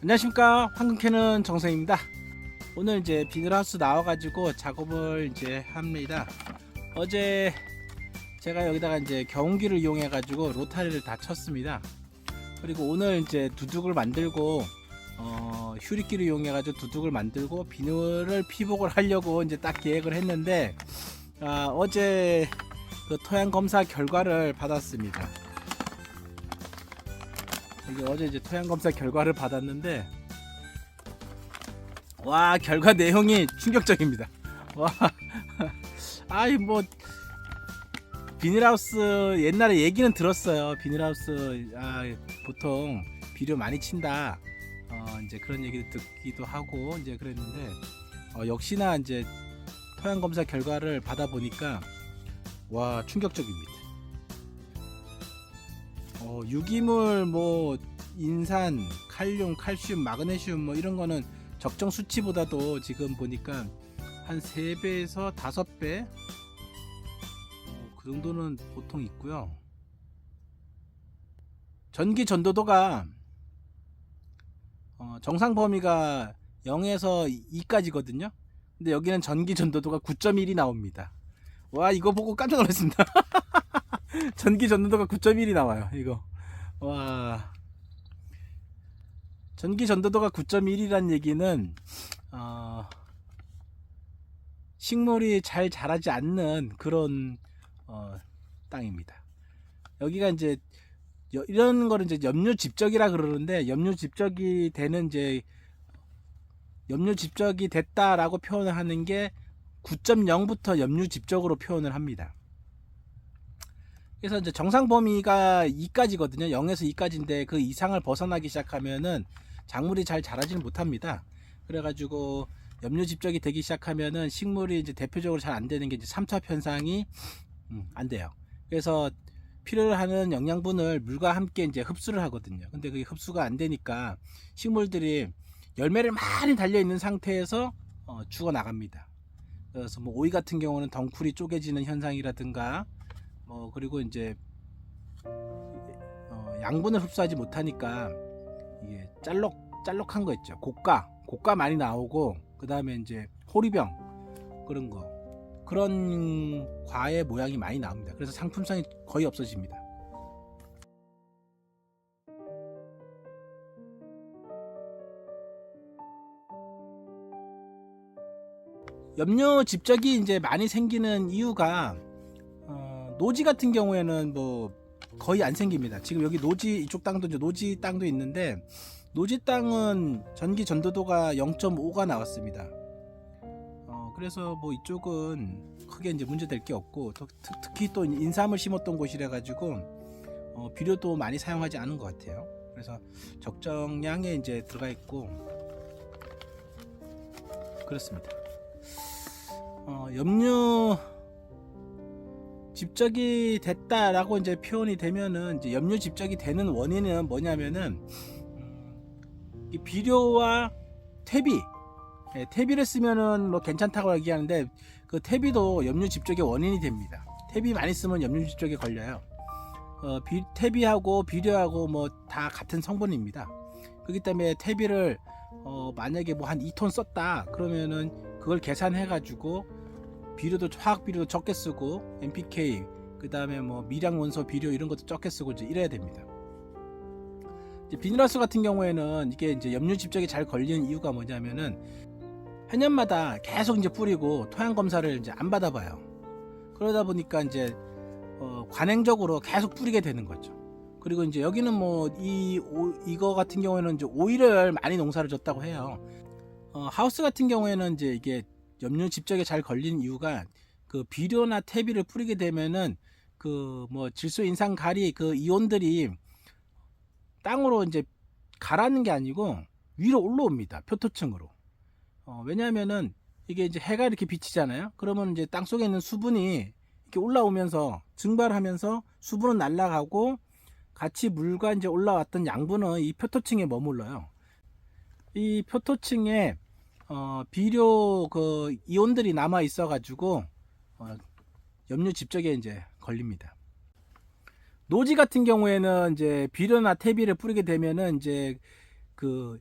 안녕하십니까, 황금캐는 정성입니다. 오늘 이제 비닐하우스 나와가지고 작업을 이제 합니다. 어제 제가 여기다가 이제 경운기를 이용해가지고 로타리를 다 쳤습니다. 그리고 오늘 이제 두둑을 만들고 휴리기를 이용해가지고 두둑을 만들고 비늘을 피복을 하려고 이제 딱 계획을 했는데 어제 그 토양 검사 결과를 받았습니다. 이게 어제 이제 토양 검사 결과를 받았는데, 와, 결과 내용이 충격적입니다. 와, 아이 뭐 비닐하우스 옛날에 얘기는 들었어요. 비닐하우스 보통 비료 많이 친다. 이제 그런 얘기도 듣기도 하고 이제 그랬는데, 역시나 이제 토양 검사 결과를 받아 보니까 와, 충격적입니다. 유기물 뭐 인산, 칼륨, 칼슘, 마그네슘 뭐 이런 거는 적정 수치보다도 지금 보니까 한 3배에서 5배 그 정도는 보통 있고요. 전기 전도도가 정상 범위가 0에서 2까지거든요. 근데 여기는 전기 전도도가 9.1이 나옵니다. 와, 이거 보고 깜짝 놀랐습니다. 전기 전도도가 9.1이 나와요. 이거. 와. 전기 전도도가 9.1이란 얘기는 식물이 잘 자라지 않는 그런 땅입니다. 여기가 이제 이런 거를 이제 염류 집적이라 그러는데, 염류 집적이 되는 이제 염류 집적이 됐다라고 표현을 하는 게 9.0부터 염류 집적으로 표현을 합니다. 그래서 이제 정상 범위가 2까지거든요. 0에서 2까지인데 그 이상을 벗어나기 시작하면은 작물이 잘 자라지는 못합니다. 그래가지고 염류 집적이 되기 시작하면은 식물이 이제 대표적으로 잘 안 되는 게 이제 삼투압 현상이 안 돼요. 그래서 필요로 하는 영양분을 물과 함께 이제 흡수를 하거든요. 근데 그게 흡수가 안 되니까 식물들이 열매를 많이 달려 있는 상태에서 죽어 나갑니다. 그래서 뭐 오이 같은 경우는 덩쿨이 쪼개지는 현상이라든가 그리고 이제 양분을 흡수하지 못하니까 이게 짤록한 거 있죠. 고가 많이 나오고, 그 다음에 이제 호리병 그런 과의 모양이 많이 나옵니다. 그래서 상품성이 거의 없어집니다. 염료 집적이 이제 많이 생기는 이유가 노지 같은 경우에는 뭐 거의 안 생깁니다. 지금 여기 노지 이쪽 땅도 이제 노지 땅도 있는데, 노지 땅은 전기 전도도가 0.5가 나왔습니다. 그래서 뭐 이쪽은 크게 이제 문제될 게 없고, 특히 또 인삼을 심었던 곳이라 가지고 비료도 많이 사용하지 않은 것 같아요. 그래서 적정량에 이제 들어가 있고 그렇습니다. 염류 집적이 됐다라고 이제 표현이 되면은, 이제 염류 집적이 되는 원인은 뭐냐면은 이 비료와 퇴비를 쓰면은 뭐 괜찮다고 얘기하는데, 그 퇴비도 염류 집적의 원인이 됩니다. 퇴비 많이 쓰면 염류 집적에 걸려요. 퇴비하고 비료하고 뭐 다 같은 성분입니다. 그렇기 때문에 퇴비를 만약에 뭐 한 2톤 썼다 그러면은 그걸 계산해 가지고 비료도 화학 비료도 적게 쓰고, NPK 그 다음에 뭐 미량 원소 비료 이런 것도 적게 쓰고 이제 이래야 됩니다. 이제 비닐하우스 같은 경우에는 이게 이제 염류 집적이 잘 걸리는 이유가 뭐냐면은, 한 년마다 계속 이제 뿌리고 토양 검사를 이제 안 받아봐요. 그러다 보니까 이제 관행적으로 계속 뿌리게 되는 거죠. 그리고 이제 여기는 뭐 이거 같은 경우에는 이제 오이를 많이 농사를 졌다고 해요. 하우스 같은 경우에는 이제 이게 염류 집적에 잘 걸리는 이유가, 그 비료나 퇴비를 뿌리게 되면은 그 뭐 질소 인산 가리 그 이온들이 땅으로 이제 가라는 게 아니고 위로 올라옵니다. 표토층으로. 왜냐하면은 이게 이제 해가 이렇게 비치잖아요. 그러면 이제 땅 속에 있는 수분이 이렇게 올라오면서 증발하면서 수분은 날아가고, 같이 물과 이제 올라왔던 양분은 이 표토층에 머물러요. 이 표토층에 비료 그 이온들이 남아 있어 가지고 염류 집적에 이제 걸립니다. 노지 같은 경우에는 이제 비료나 퇴비를 뿌리게 되면은 이제 그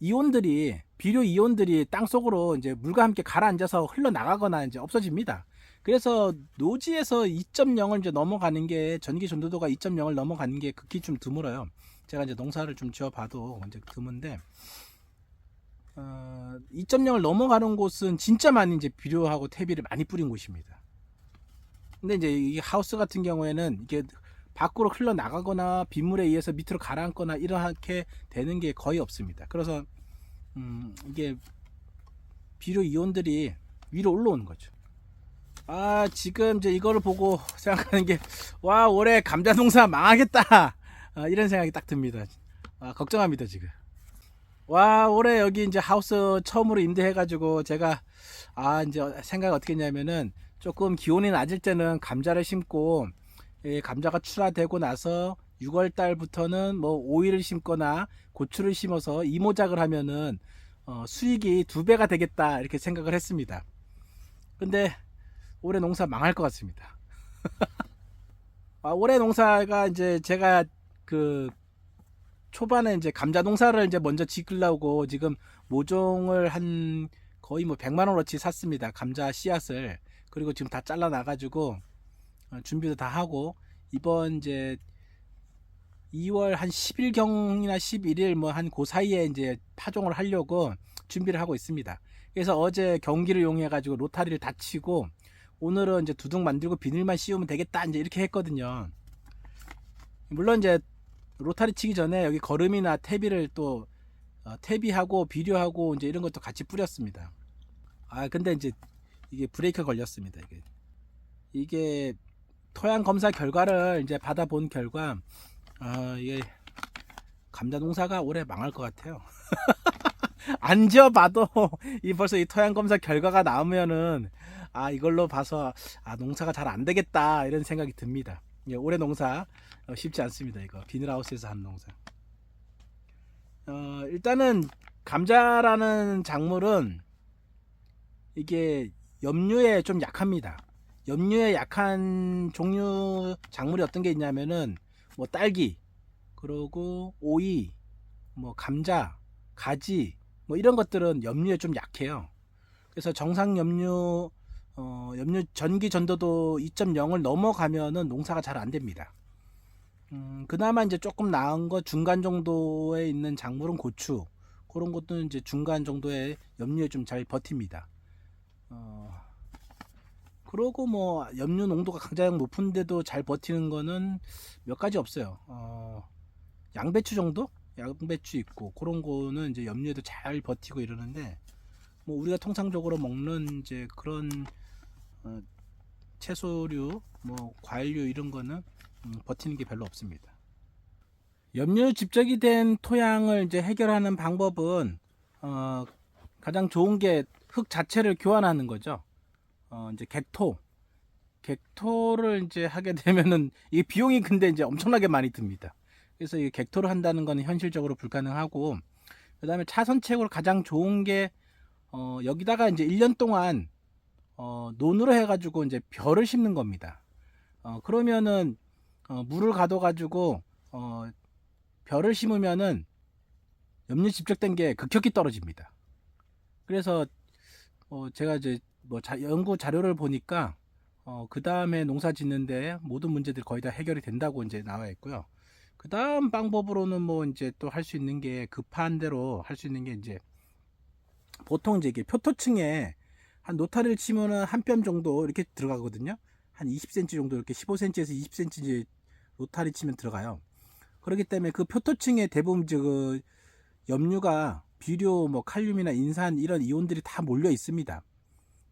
이온들이 비료 이온들이 땅 속으로 이제 물과 함께 가라앉아서 흘러나가거나 이제 없어집니다. 그래서 노지에서 2.0을 이제 넘어가는 게 전기 전도도가 2.0을 넘어가는 게 극히 좀 드물어요. 제가 이제 농사를 좀 지어봐도 이제 드문데 2.0을 넘어가는 곳은 진짜 많이 이제 비료하고 퇴비를 많이 뿌린 곳입니다. 근데 이제 이 하우스 같은 경우에는 이게 밖으로 흘러나가거나 빗물에 의해서 밑으로 가라앉거나 이렇게 되는 게 거의 없습니다. 그래서 이게 비료 이온들이 위로 올라오는 거죠. 지금 이제 이거를 보고 생각하는 게, 와, 올해 감자 농사 망하겠다. 이런 생각이 딱 듭니다. 걱정합니다, 지금. 와, 올해 여기 이제 하우스 처음으로 임대해가지고 제가, 이제 생각이 어떻게 했냐면은 조금 기온이 낮을 때는 감자를 심고, 감자가 출하되고 나서 6월 달부터는 뭐 오이를 심거나 고추를 심어서 이모작을 하면은 수익이 2배가 되겠다 이렇게 생각을 했습니다. 근데 올해 농사 망할 것 같습니다. 올해 농사가 이제 제가 그 초반에 이제 감자 농사를 이제 먼저 지으려고 지금 모종을 한 거의 뭐 100만 원어치 샀습니다. 감자 씨앗을. 그리고 지금 다 잘라 놔가지고 준비도 다 하고, 이번 이제 2월 한 10일경이나 11일 뭐 한 그 사이에 이제 파종을 하려고 준비를 하고 있습니다. 그래서 어제 경기를 이용해 가지고 로타리를 다 치고, 오늘은 이제 두둑 만들고 비닐만 씌우면 되겠다 이제 이렇게 했거든요. 물론 이제 로타리 치기 전에 여기 거름이나 퇴비를 또 퇴비하고 비료하고 이제 이런 것도 같이 뿌렸습니다. 근데 이제 이게 브레이크가 걸렸습니다. 이게 토양 검사 결과를 이제 받아본 결과, 이게 감자 농사가 올해 망할 것 같아요. 안 지어봐도 벌써 이 토양 검사 결과가 나오면은 이걸로 봐서 농사가 잘 안 되겠다 이런 생각이 듭니다. 올해 농사 쉽지 않습니다. 이거 비닐하우스에서 하는 농사. 일단은 감자라는 작물은 이게 염류에 좀 약합니다. 염류에 약한 종류 작물이 어떤 게 있냐면은 뭐 딸기, 그리고 오이, 뭐 감자, 가지, 뭐 이런 것들은 염류에 좀 약해요. 그래서 정상 염류 전기 전도도 2.0을 넘어가면은 농사가 잘 안 됩니다. 그나마 이제 조금 나은 거 중간 정도에 있는 작물은 고추, 그런 것들은 이제 중간 정도의 염류에 좀 잘 버팁니다. 그러고 뭐 염류 농도가 가장 높은데도 잘 버티는 거는 몇 가지 없어요. 양배추 정도? 양배추 있고 그런 거는 이제 염류에도 잘 버티고 이러는데, 뭐 우리가 통상적으로 먹는 이제 그런 채소류, 뭐 과일류 이런 거는 버티는 게 별로 없습니다. 염류 집적이 된 토양을 이제 해결하는 방법은 가장 좋은 게 흙 자체를 교환하는 거죠. 이제 객토를 이제 하게 되면은 이 비용이 근데 이제 엄청나게 많이 듭니다. 그래서 이 객토를 한다는 거는 현실적으로 불가능하고, 그 다음에 차선책으로 가장 좋은 게 여기다가 이제 1년 동안 논으로 해가지고 이제 벼를 심는 겁니다. 그러면은 물을 가둬가지고 벼를 심으면은 염류 집적된 게 급격히 떨어집니다. 그래서 제가 이제 뭐 연구 자료를 보니까 그 다음에 농사 짓는데 모든 문제들이 거의 다 해결이 된다고 이제 나와 있고요. 그 다음 방법으로는 뭐 이제 또 할 수 있는 게, 급한 대로 할 수 있는 게 이제 보통 이제 이게 표토층에 한 노타리를 치면은 한 뼘 정도 이렇게 들어가거든요. 한 20cm 정도, 이렇게 15cm에서 20cm 노타리 치면 들어가요. 그렇기 때문에 그 표토층에 대부분 그 염류가 비료, 뭐 칼륨이나 인산 이런 이온들이 다 몰려 있습니다.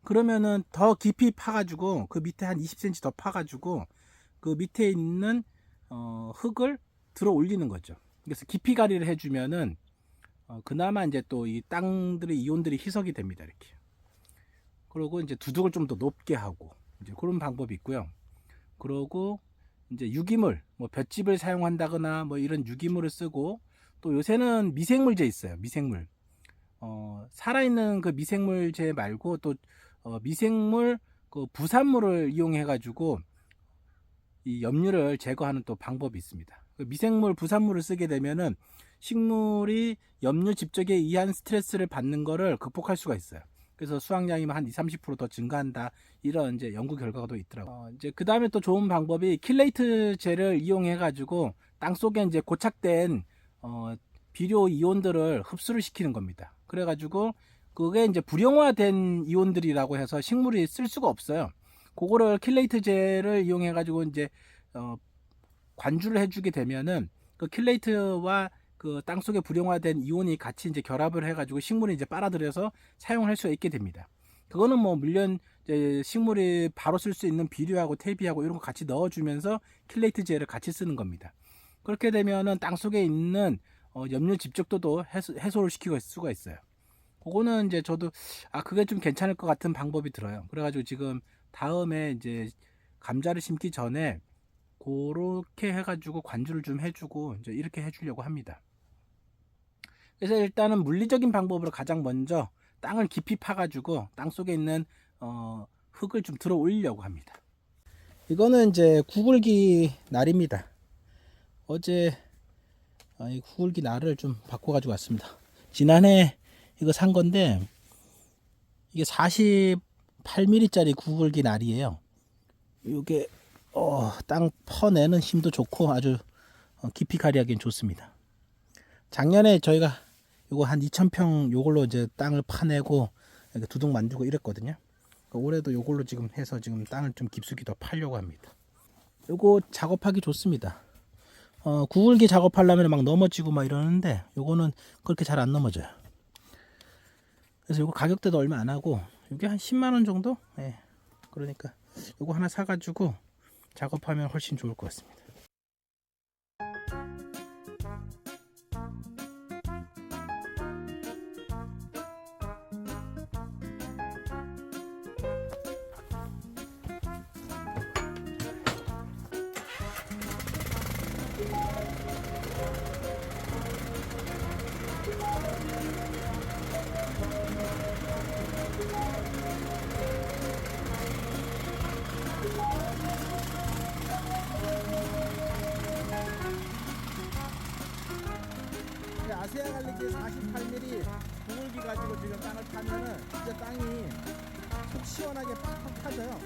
그러면은 더 깊이 파가지고 그 밑에 한 20cm 더 파가지고 그 밑에 있는 흙을 들어 올리는 거죠. 그래서 깊이 가리를 해주면은 그나마 이제 또 이 땅들의 이온들이 희석이 됩니다. 이렇게. 그리고 이제 두둑을 좀 더 높게 하고 이제 그런 방법이 있고요. 그리고 이제 유기물, 뭐 볏짚을 사용한다거나 뭐 이런 유기물을 쓰고, 또 요새는 미생물제 있어요. 미생물. 살아있는 그 미생물제 말고 또 미생물 그 부산물을 이용해 가지고 이 염류를 제거하는 또 방법이 있습니다. 미생물, 부산물을 쓰게 되면은 식물이 염류 집적에 의한 스트레스를 받는 거를 극복할 수가 있어요. 그래서 수확량이 한 20-30%더 증가한다. 이런 이제 연구 결과가 또 있더라고요. 이제 그 다음에 또 좋은 방법이 킬레이트 젤을 이용해 가지고 땅 속에 이제 고착된 비료 이온들을 흡수를 시키는 겁니다. 그래 가지고 그게 이제 불용화된 이온들이라고 해서 식물이 쓸 수가 없어요. 그거를 킬레이트 젤을 이용해 가지고 이제 관주를 해주게 되면은 그 킬레이트와 그 땅속에 불용화된 이온이 같이 이제 결합을 해가지고 식물이 이제 빨아들여서 사용할 수 있게 됩니다. 그거는 뭐 물론 이제 식물이 바로 쓸 수 있는 비료하고 퇴비하고 이런 거 같이 넣어주면서 킬레이트 젤을 같이 쓰는 겁니다. 그렇게 되면은 땅속에 있는 염류 집적도도 해소를 시킬 수가 있어요. 그거는 이제 저도 그게 좀 괜찮을 것 같은 방법이 들어요. 그래가지고 지금 다음에 이제 감자를 심기 전에 그렇게 해가지고 관주를 좀 해주고 이제 이렇게 해주려고 합니다. 그래서 일단은 물리적인 방법으로 가장 먼저 땅을 깊이 파가지고 땅 속에 있는 흙을 좀 들어 올리려고 합니다. 이거는 이제 구글기 날입니다. 어제 이 구글기 날을 좀 바꿔가지고 왔습니다. 지난해 이거 산 건데 이게 48mm 짜리 구글기 날이에요. 이게 땅 퍼내는 힘도 좋고 아주 깊이 가리하기엔 좋습니다. 작년에 저희가 요거 한 2,000평 요걸로 이제 땅을 파내고 이렇게 두둑 만들고 이랬거든요. 올해도 요걸로 지금 해서 지금 땅을 좀 깊숙이 더 파려고 합니다. 요거 작업하기 좋습니다. 구글기 작업하려면 막 넘어지고 막 이러는데 요거는 그렇게 잘 안 넘어져요. 그래서 요거 가격대도 얼마 안 하고 요게 한 10만원 정도? 예. 그러니까 요거 하나 사가지고 작업하면 훨씬 좋을 것 같습니다. 아세아 갈릭이 48mm 구글기 가지고 지금 땅을 파면은 진짜 땅이 속 시원하게 팍팍 타져요.